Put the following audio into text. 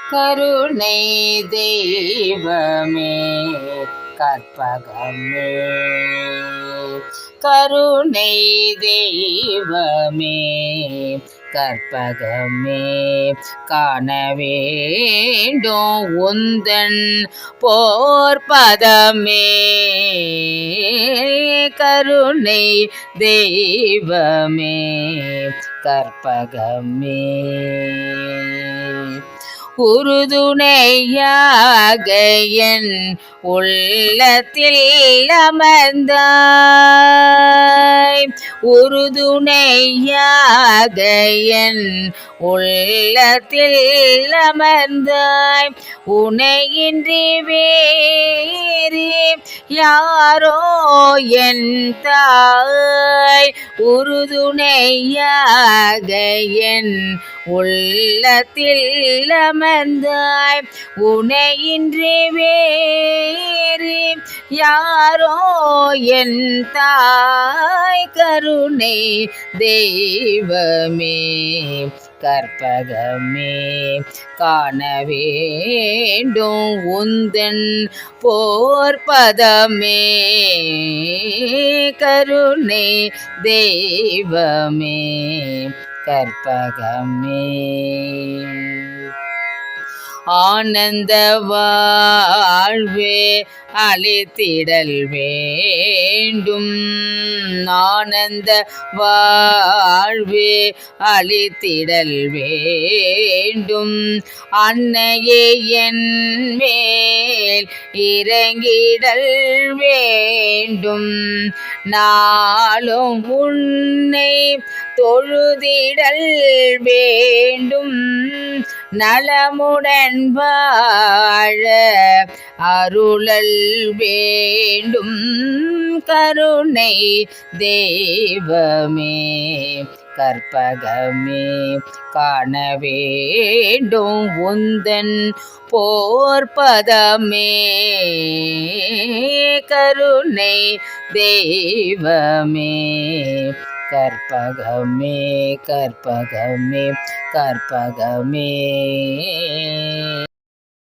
கருணை தெய்வமே கற்பகமே, கருணை தெய்வமே கற்பகமே, காண வேண்டும் உந்தன் போர்பதமே. கருணை தெய்வமே கற்பகமே, உறுதுணையாக என் உள்ளத்தில் அமர்ந்தாய், உறுதுணையாக என் உள்ளத்தில் அமர்ந்தாய். உனையின்றி வேறு யாரோ என் தாய், உறுதுணையாக என் உள்ளத்தில் அமர்ந்தாய். உனையின்றி வேறு யாரோ என் தாய், கருணை தெய்வமே கற்பகமே, காண வேண்டும் உந்தன் போர்பதமே. கருணை தெய்வமே கற்பகமே, ஆனந்த வாழ்வே அளித்திடல் வேண்டும், ஆனந்த வாழ்வே அளித்திடல் வேண்டும். அன்னையே என் மேல் இறங்கிடல் வேண்டும், நாளும் உன்னை தொழுதிடல் வேண்டும். நலமுடன் வாழ அருளல் வேண்டும், கருணை தெய்வமே கற்பகமே, காண வேண்டும் உந்தன் போர்பதமே. கருணை தெய்வமே கற்பகமே கற்பகமே கற்பகமே.